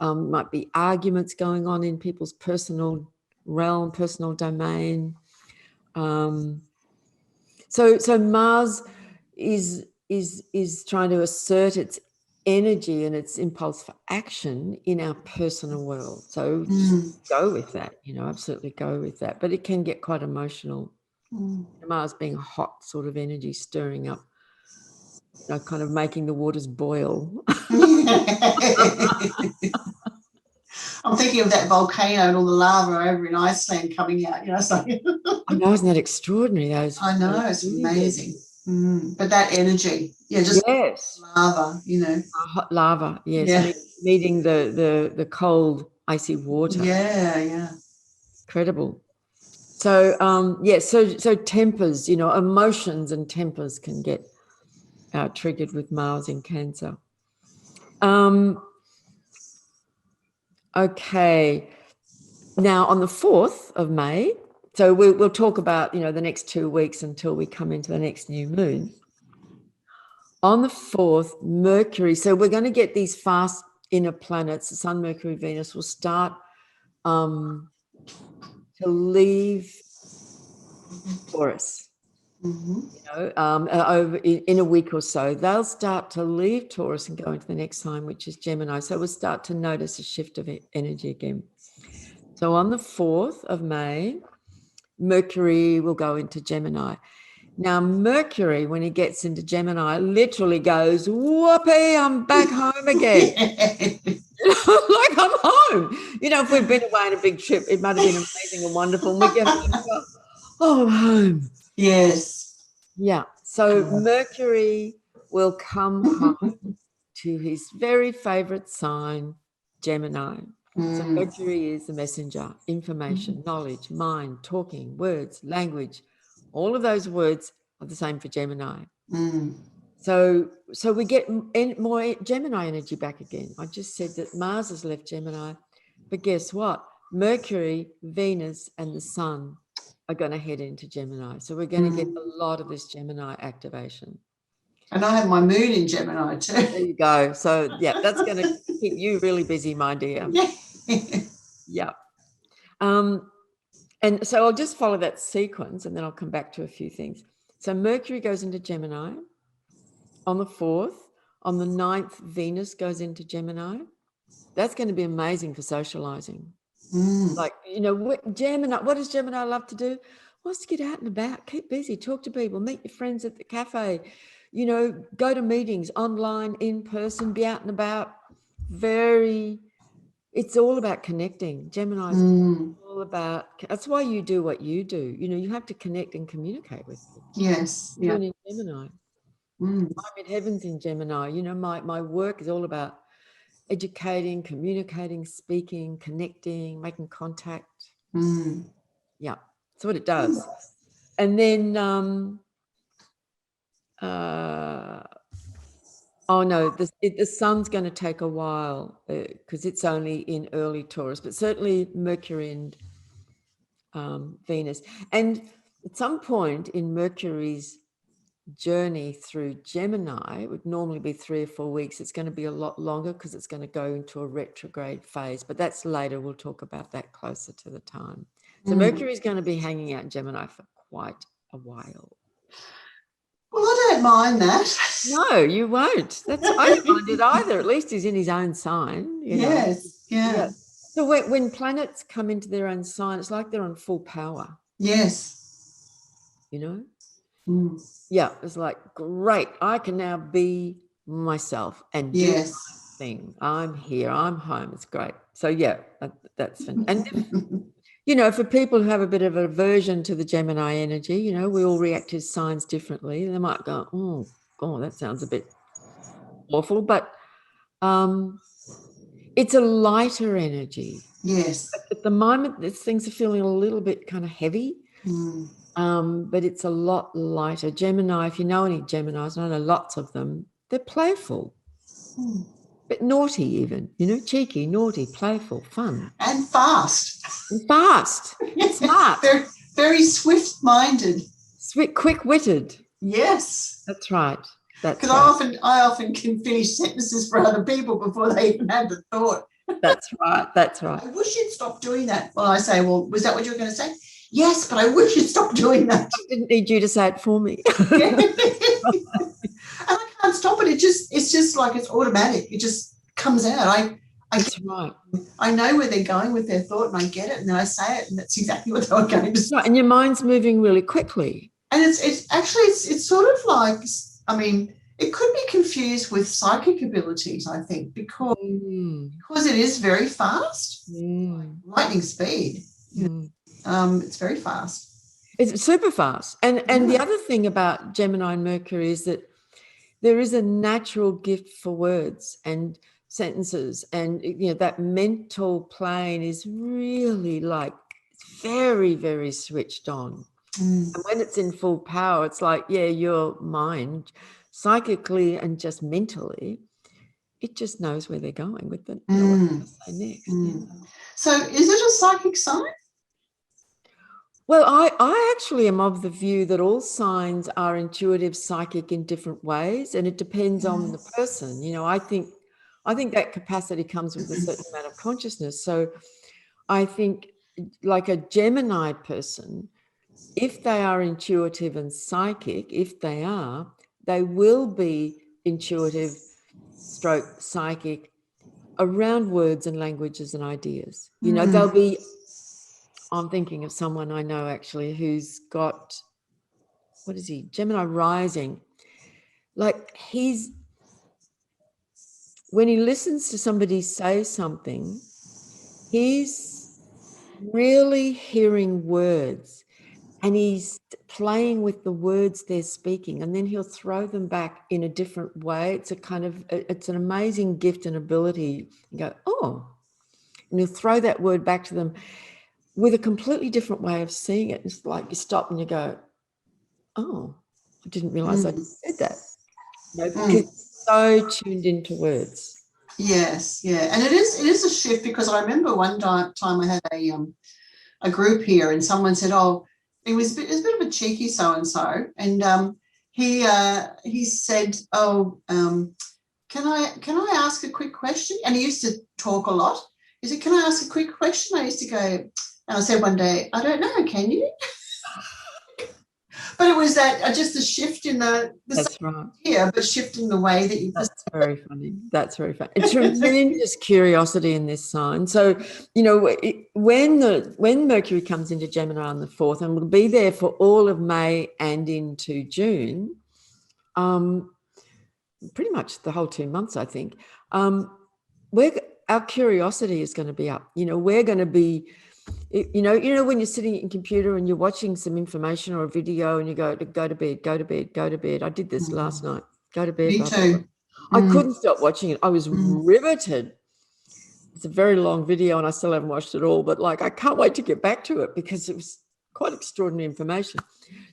Might be arguments going on in people's personal realm, personal domain. So Mars is trying to assert its energy and its impulse for action in our personal world. So just go with that, absolutely go with that. But it can get quite emotional. Mars being a hot sort of energy, stirring up, kind of making the waters boil. I'm thinking of that volcano and all the lava over in Iceland coming out, it's like I know, isn't that extraordinary? I know, it's amazing. But that energy, just yes, lava, hot lava, yes, Yeah. meeting the cold, icy water. Yeah. Incredible. So, so tempers, emotions and tempers can get triggered with Mars in Cancer. Okay. Now, on the 4th of May, so we'll talk about, the next 2 weeks until we come into the next new moon. On the 4th, Mercury, so we're going to get these fast inner planets, the Sun, Mercury, Venus, will start to leave Taurus. Over in a week or so, they'll start to leave Taurus and go into the next sign, which is Gemini. So we'll start to notice a shift of energy again. So on the 4th of May, Mercury will go into Gemini. Now, Mercury, when he gets into Gemini, literally goes, whoopee, I'm back home again. Like I'm home. If we've been away on a big trip, it might have been amazing and wonderful. And we get home and go, oh, I'm home. Yes. Yeah. So Mercury will come home to his very favorite sign, Gemini. So Mercury is the messenger, information, knowledge, mind, talking, words, language. All of those words are the same for Gemini. So we get more Gemini energy back again. I just said that Mars has left Gemini, but guess what? Mercury, Venus, and the Sun are going to head into Gemini. So we're going to get a lot of this Gemini activation. And I have my moon in Gemini too. There you go. So yeah, that's going to keep you really busy, my dear. Yeah. And so I'll just follow that sequence and then I'll come back to a few things. So Mercury goes into Gemini on the 4th. On the 9th, Venus goes into Gemini. That's going to be amazing for socializing. Like, Gemini, what does Gemini love to do? Wants to get out and about, keep busy, talk to people, meet your friends at the cafe, go to meetings online, in person, be out and about. It's all about connecting. Gemini is all about, that's why you do what you do. You have to connect and communicate with people. Yes. Even in Gemini. I'm in heavens in Gemini. My work is all about educating, communicating, speaking, connecting, making contact. Yeah, that's what it does. And then, the Sun's going to take a while because it's only in early Taurus, but certainly Mercury and Venus. And at some point in Mercury's journey through Gemini, it would normally be 3 or 4 weeks. It's going to be a lot longer because it's going to go into a retrograde phase, but that's later. We'll talk about that closer to the time. So Mercury is going to be hanging out in Gemini for quite a while. Well, I don't mind that. No, you won't. I don't mind it either. At least he's in his own sign. Yes. Yeah. So when planets come into their own sign, it's like they're on full power. Yes. Yeah, it's like, great, I can now be myself and do my thing. I'm here, I'm home. It's great. So yeah, that's fun. And for people who have a bit of aversion to the Gemini energy, we all react to signs differently. They might go, oh God, that sounds a bit awful, but it's a lighter energy. Yes. At the moment, things are feeling a little bit kind of heavy. But it's a lot lighter. Gemini, if you know any Geminis, and I know lots of them, they're playful, but naughty even, cheeky, naughty, playful, fun. And fast. Smart. They're very swift-minded. Quick-witted. Yes. That's right. Because I often can finish sentences for other people before they even have the thought. That's right. I wish you'd stop doing that. Well, I say, well, was that what you were going to say? Yes, but I wish you'd stop doing that. I didn't need you to say it for me. And I can't stop it. It's just like it's automatic. It just comes out. That's right. I know where they're going with their thought and I get it and then I say it and that's exactly what they were going to say. Right, and your mind's moving really quickly. And it's actually sort of like, it could be confused with psychic abilities, I think, because it is very fast, lightning speed. It's very fast. It's super fast. And the other thing about Gemini and Mercury is that there is a natural gift for words and sentences, and that mental plane is really like very, very switched on. And when it's in full power, it's like, your mind psychically and just mentally, it just knows where they're going with it. What they're going to say next. So is it a psychic sign? Well, I actually am of the view that all signs are intuitive, psychic in different ways, and it depends on the person. I think that capacity comes with a certain amount of consciousness. So I think like a Gemini person, if they are intuitive and psychic, they will be intuitive / psychic around words and languages and ideas. They'll be, I'm thinking of someone I know actually who's got, what is he? Gemini rising. Like when he listens to somebody say something, he's really hearing words and he's playing with the words they're speaking, and then he'll throw them back in a different way. It's an amazing gift and ability. You go, oh, and he'll throw that word back to them with a completely different way of seeing it. It's like you stop and you go, oh, I didn't realize I said that. Because it's so tuned into words. Yes, yeah. And it is a shift, because I remember one time I had a group here and someone said, oh, it was a bit of a cheeky so-and-so. And he said, oh, can I ask a quick question? And he used to talk a lot. He said, can I ask a quick question? I used to go, and I said one day, I don't know, can you? But it was that just a shift in the That's right. Yeah, but shifting the way that you. That's very funny. That's very funny. It's tremendous curiosity in this sign. So, when Mercury comes into Gemini on the 4th, and will be there for all of May and into June, pretty much the whole 2 months, I think, our curiosity is going to be up. We're going to be, when you're sitting at your computer and you're watching some information or a video and you go to bed, go to bed, go to bed. I did this last night. Go to bed. Me too. I couldn't stop watching it. I was riveted. It's a very long video and I still haven't watched it all, but I can't wait to get back to it because it was quite extraordinary information.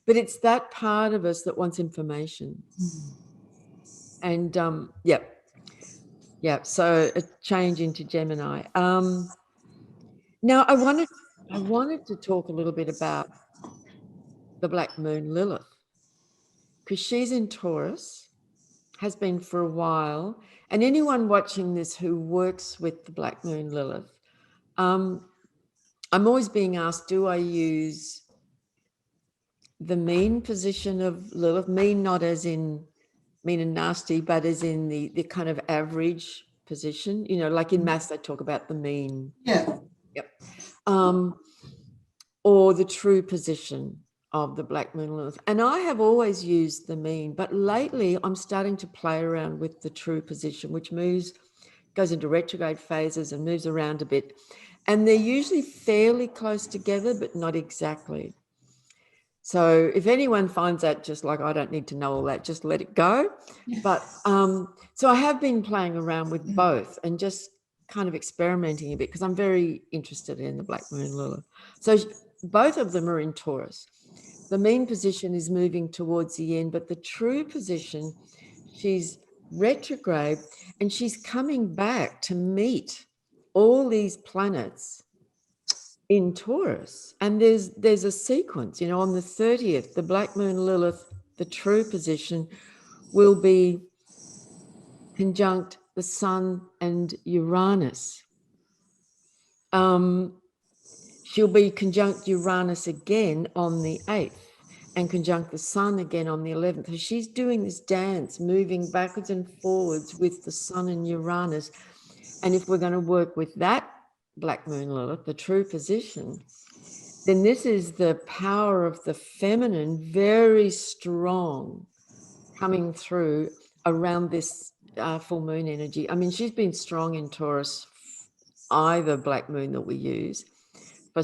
But it's that part of us that wants information. And so a change into Gemini. Now I wanted to talk a little bit about the Black Moon Lilith, because she's in Taurus, has been for a while, and anyone watching this who works with the Black Moon Lilith, I'm always being asked, do I use the mean position of Lilith? Mean not as in mean and nasty, but as in the kind of average position, like in maths they talk about the mean. Yeah. Yep. Or the true position of the Black Moon Lilith. And I have always used the mean, but lately I'm starting to play around with the true position, which goes into retrograde phases and moves around a bit. And they're usually fairly close together, but not exactly. So if anyone finds that just like, I don't need to know all that, just let it go. But so I have been playing around with both and just kind of experimenting a bit because I'm very interested in the Black Moon Lilith. So both of them are in Taurus. The mean position is moving towards the end, but the true position, she's retrograde and she's coming back to meet all these planets in Taurus. And there's a sequence, on the 30th, the Black Moon Lilith, the true position, will be conjunct the Sun and Uranus. She'll be conjunct Uranus again on the 8th and conjunct the Sun again on the 11th. So she's doing this dance, moving backwards and forwards with the Sun and Uranus. And if we're going to work with that Black Moon Lilith, the true position, then this is the power of the feminine, very strong, coming through around this full moon energy. I mean, she's been strong in Taurus, either Black Moon that we use, for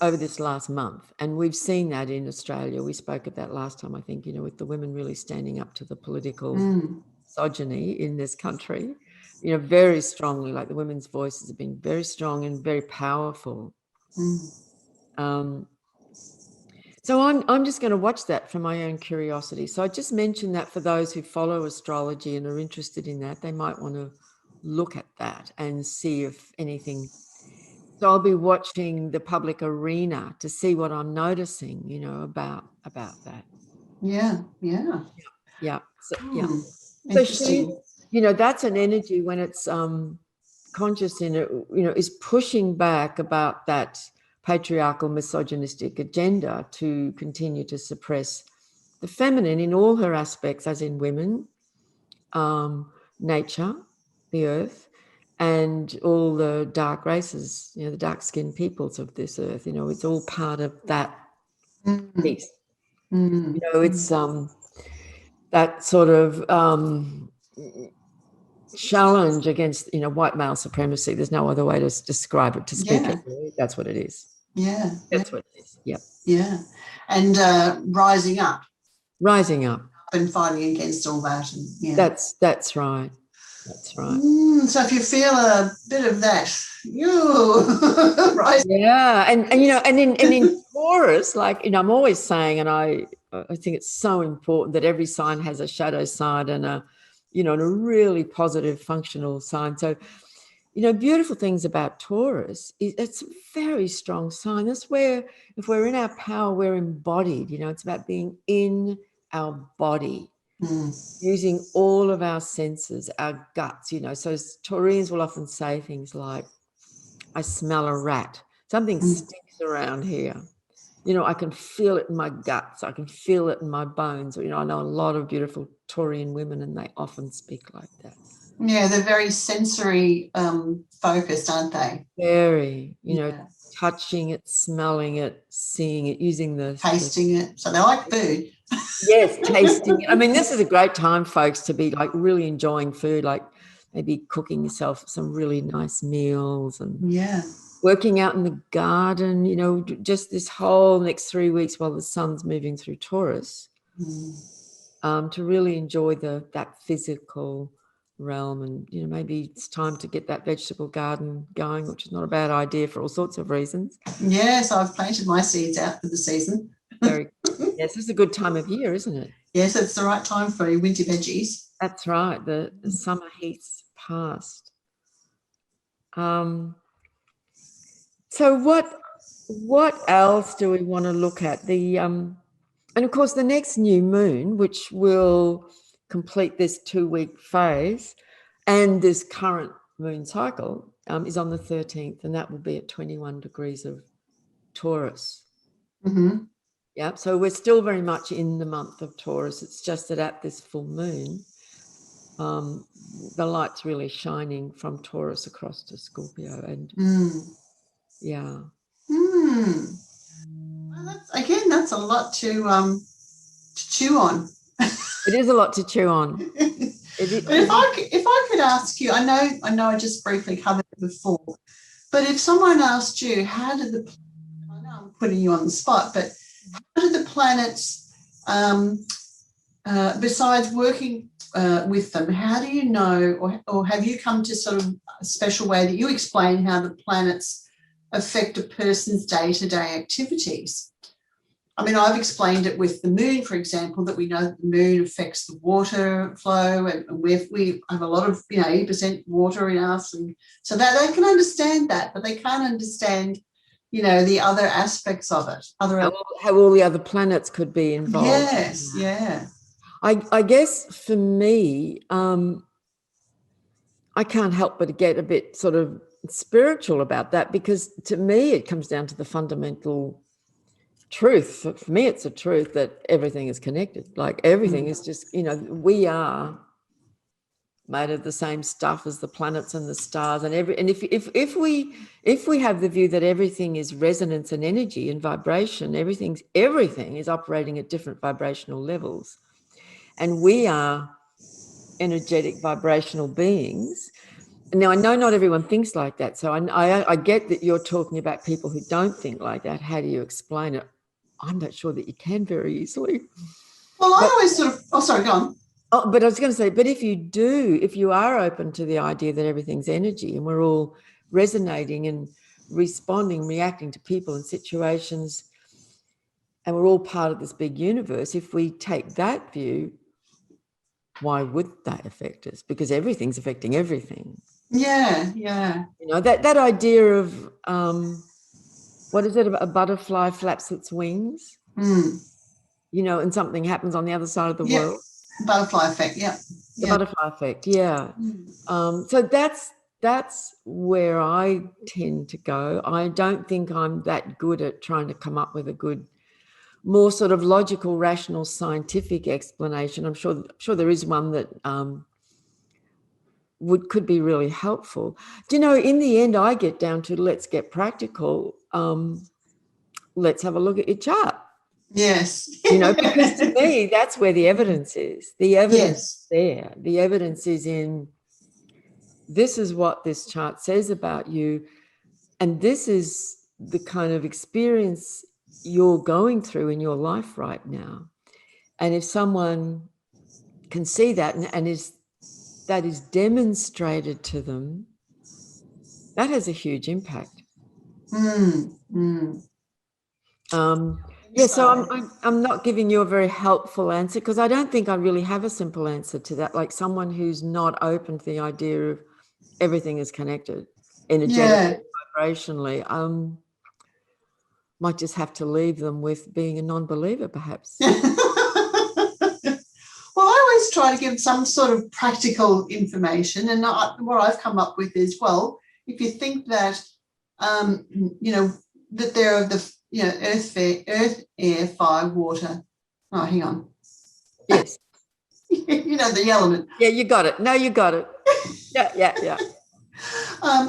over this last month. And we've seen that in Australia. We spoke of that last time, I think, with the women really standing up to the political misogyny in this country, very strongly, like the women's voices have been very strong and very powerful. So I'm just going to watch that for my own curiosity. So I just mentioned that for those who follow astrology and are interested in that, they might want to look at that and see if anything. So I'll be watching the public arena to see what I'm noticing, about that. Yeah. So, Interesting. So that's an energy when it's conscious in it, is pushing back about that patriarchal misogynistic agenda to continue to suppress the feminine in all her aspects, as in women, nature, the earth, and all the dark races, the dark-skinned peoples of this earth. It's all part of that piece. It's that sort of challenge against, white male supremacy. There's no other way to describe it, to speak it. That's what it is. Yeah. That's what it is. Yep. Yeah. And rising up. Rising up. And fighting against all that. And, That's right. That's right. So if you feel a bit of that, right? Yeah, and in Taurus, like I'm always saying, and I think it's so important that every sign has a shadow side and a really positive functional sign. So, beautiful things about Taurus is it's a very strong sign. That's where, if we're in our power, we're embodied. It's about being in our body. Using all of our senses, our guts, So Taurians will often say things like, I smell a rat. Something stinks around here. I can feel it in my guts. I can feel it in my bones. I know a lot of beautiful Taurian women, and they often speak like that. Yeah, they're very sensory focused, aren't they? Very, touching it, smelling it, seeing it, using tasting it. So they like food. Yes, tasting it. I mean, this is a great time, folks, to be like really enjoying food, like maybe cooking yourself some really nice meals and working out in the garden, just this whole next 3 weeks while the sun's moving through Taurus, to really enjoy that physical realm. And maybe it's time to get that vegetable garden going, which is not a bad idea for all sorts of reasons. Yes, I've planted my seeds out for the season. Very good. Yes, it's a good time of year, isn't it? Yes, it's the right time for your winter veggies. That's right. The summer heat's past. So what else do we want to look at? And of course the next new moon, which will complete this 2-week phase and this current moon cycle, is on the 13th, and that will be at 21 degrees of Taurus. Yeah, so we're still very much in the month of Taurus. It's just that at this full moon, the light's really shining from Taurus across to Scorpio, and Well, that's a lot to chew on. It is a lot to chew on. But if I could ask you, I know I just briefly covered it before, but if someone asked you, how did I know I'm putting you on the spot, but how do the planets, besides working with them, how do you know, or have you come to sort of a special way that you explain how the planets affect a person's day-to-day activities? I mean, I've explained it with the moon, for example, that we know that the moon affects the water flow, and we have a lot of 80% water in us, and so that they can understand that, but they can't understand the other aspects of it. How all the other planets could be involved. Yes, yeah. I guess for me, I can't help but get a bit sort of spiritual about that, because to me it comes down to the fundamental truth. For me, it's a truth that everything is connected. Like everything is just, we are made of the same stuff as the planets and the stars, and if we have the view that everything is resonance and energy and vibration, everything is operating at different vibrational levels, and we are energetic vibrational beings, Now, I know not everyone thinks like that, so I get that you're talking about people who don't think like that. How do you explain it? I'm not sure that you can very easily. Well, I always sort of, oh, sorry, go on. Oh, but I was going to say, but if you are open to the idea that everything's energy and we're all resonating and responding, reacting to people and situations, and we're all part of this big universe, if we take that view, why would that affect us? Because everything's affecting everything. Yeah. You know, that idea of, what is it, a butterfly flaps its wings, you know, and something happens on the other side of the world. Butterfly effect, yeah. The butterfly effect, yeah. So that's where I tend to go. I don't think I'm that good at trying to come up with a good, more sort of logical, rational, scientific explanation. I'm sure there is one that could be really helpful. Do you know, in the end, I get down to let's get practical. Let's have a look at your chart. Yes. You know, because to me, that's where the evidence is. The evidence is there. The evidence is in, this is what this chart says about you, and this is the kind of experience you're going through in your life right now. And if someone can see that and that is demonstrated to them, that has a huge impact. Yeah, so I'm not giving you a very helpful answer, because I don't think I really have a simple answer to that. Like someone who's not open to the idea of everything is connected energetically, vibrationally, might just have to leave them with being a non-believer, perhaps. Well, I always try to give some sort of practical information, and what I've come up with is, well, if you think that, you know, that there are the, you know, earth, air, fire, water. Oh, hang on. Yes. You know, the element. Yeah, you got it. No, you got it. Yeah.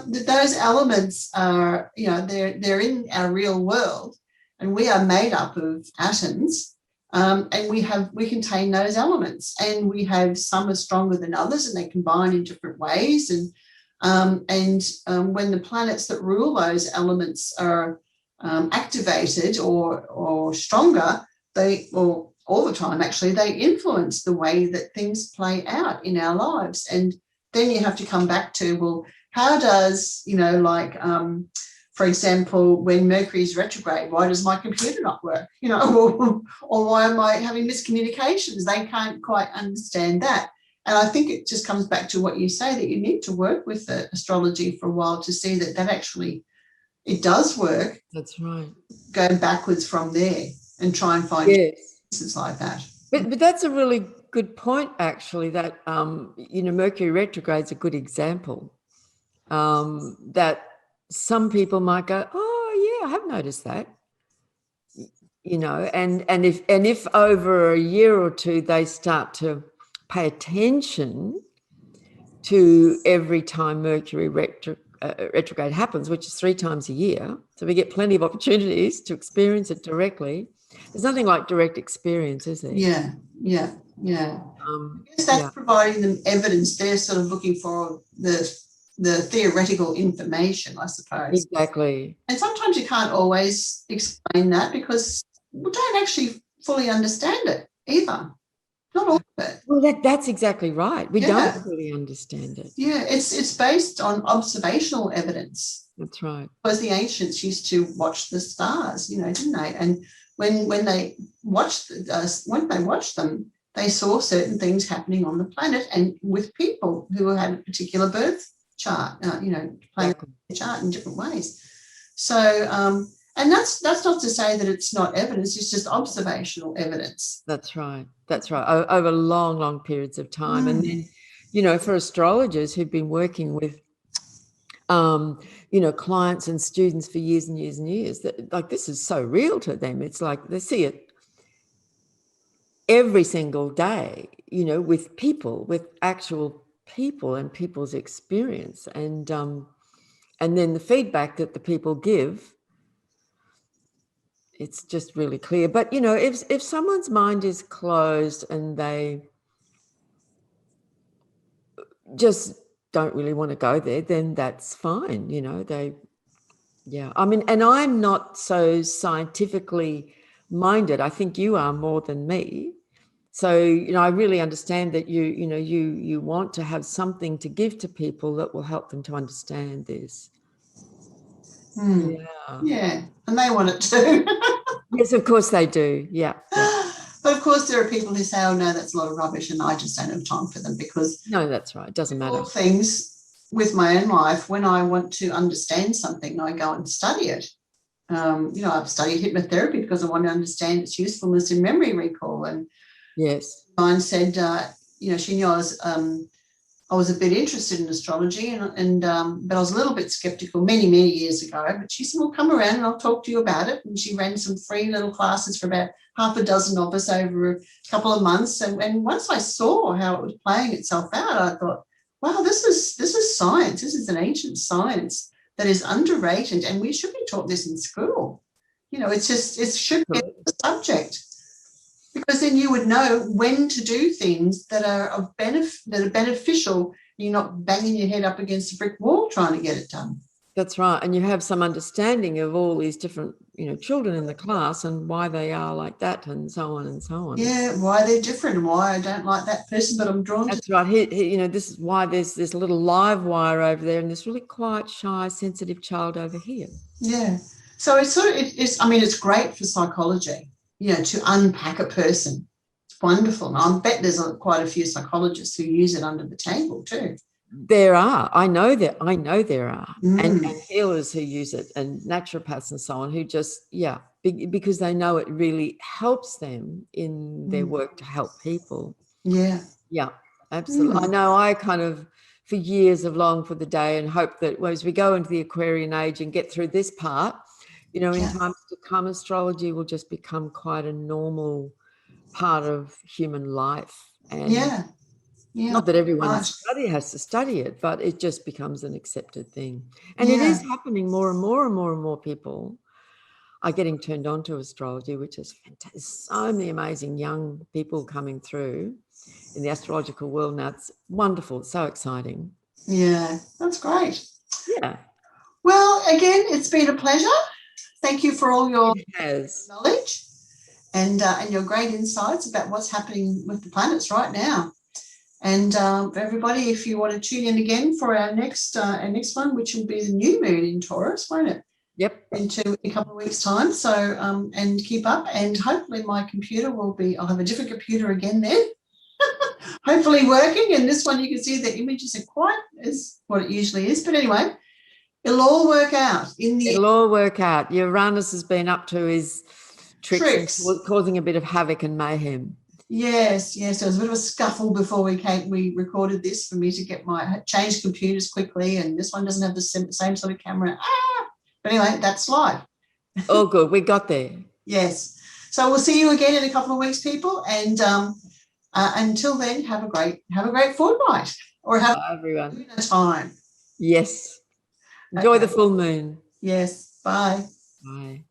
Those elements are, you know, they're in our real world, and we are made up of atoms, and we contain those elements, and we have some are stronger than others, and they combine in different ways. And when the planets that rule those elements are activated or stronger, all the time actually, they influence the way that things play out in our lives. And then you have to come back to, well, how does, you know, like, for example, when Mercury is retrograde, why does my computer not work? You know, or why am I having miscommunications? They can't quite understand that. And I think it just comes back to what you say, that you need to work with the astrology for a while to see that actually, it does work. That's right. Go backwards from there and try and find answers like that. But that's a really good point, actually, that, you know, Mercury retrograde is a good example, that some people might go, oh, yeah, I have noticed that, you know, and if over a year or two they start to pay attention to every time Mercury retrograde happens, which is 3 times a year, so we get plenty of opportunities to experience it directly. There's nothing like direct experience, is there? Yeah. I guess that's providing them evidence. They're sort of looking for the theoretical information, I suppose. Exactly. And sometimes you can't always explain that because we don't actually fully understand it either. Not all of it. Well, that's exactly right. We don't fully understand it. Yeah, it's based on observational evidence. That's right. Because the ancients used to watch the stars, you know, didn't they? And when they watched them, they saw certain things happening on the planet and with people who had a particular birth chart, you know, playing the chart in different ways. So, and that's not to say that it's not evidence, it's just observational evidence. That's right. Over long, long periods of time. And then, you know, for astrologers who've been working with, you know, clients and students for years and years and years, that, like, this is so real to them. It's like they see it every single day, you know, with people, with actual people and people's experience. And then the feedback that the people give, it's just really clear. But, you know, if someone's mind is closed and they just don't really want to go there, then that's fine. You know, I mean, and I'm not so scientifically minded. I think you are more than me. So, you know, I really understand that you want to have something to give to people that will help them to understand this. Yeah, and they want it too. Yes, of course they do. Yeah. But of course, there are people who say, "Oh no, that's a lot of rubbish," and I just don't have time for them because No, that's right. It doesn't matter. all things with my own life, when I want to understand something, I go and study it. You know, I've studied hypnotherapy because I want to understand its usefulness in memory recall. And yes, mine said, you know, she knew I was a bit interested in astrology, but I was a little bit skeptical many years ago. But she said, "Well, come around and I'll talk to you about it." And she ran some free little classes for about half a dozen of us over a couple of months. And once I saw how it was playing itself out, I thought, wow, this is science. This is an ancient science that is underrated, and we should be taught this in school. You know, it should be a subject, because then you would know when to do things that are of beneficial. You're not banging your head up against a brick wall trying to get it done. That's right. And you have some understanding of all these different, you know, children in the class and why they are like that and so on and so on. Yeah, why they're different and why I don't like that person, but I'm drawn That's to. right. You know, this is why there's this little live wire over there and this really quiet, shy, sensitive child over here. Yeah. So it's sort of, I mean, it's great for psychology, you know, to unpack a person. It's wonderful. And I bet there's quite a few psychologists who use it under the table too. There are. I know there are. And healers who use it, and naturopaths and so on, who just, because they know it really helps them in their work to help people. Yeah. Yeah, absolutely. I know I kind of, for years, have longed for the day and hope that as we go into the Aquarian age and get through this part, you know, in times to come, astrology will just become quite a normal part of human life. And not that everyone has to study it, but it just becomes an accepted thing. And it is happening more and more and more and more people are getting turned on to astrology, which is fantastic. So many amazing young people coming through in the astrological world now. It's wonderful. It's so exciting. Yeah, that's great. Yeah. Well, again, it's been a pleasure. Thank you for all your knowledge and your great insights about what's happening with the planets right now. And for everybody, if you want to tune in again for our next one, which will be the new moon in Taurus, won't it? Yep. In a couple of weeks' time. So, and keep up. And hopefully my computer I'll have a different computer again then. Hopefully working. And this one, you can see the images are quite as what it usually is. But anyway, it'll all work out. It'll all work out. Uranus has been up to his tricks. And causing a bit of havoc and mayhem. Yes. There was a bit of a scuffle before we recorded this for me to get change computers quickly, and this one doesn't have the same sort of camera. But anyway, that's life. Oh, good. We got there. Yes. So we'll see you again in a couple of weeks, people. And until then, have a great fortnight, or have everyone a time. Yes. Enjoy the full moon. Yes. Bye. Bye.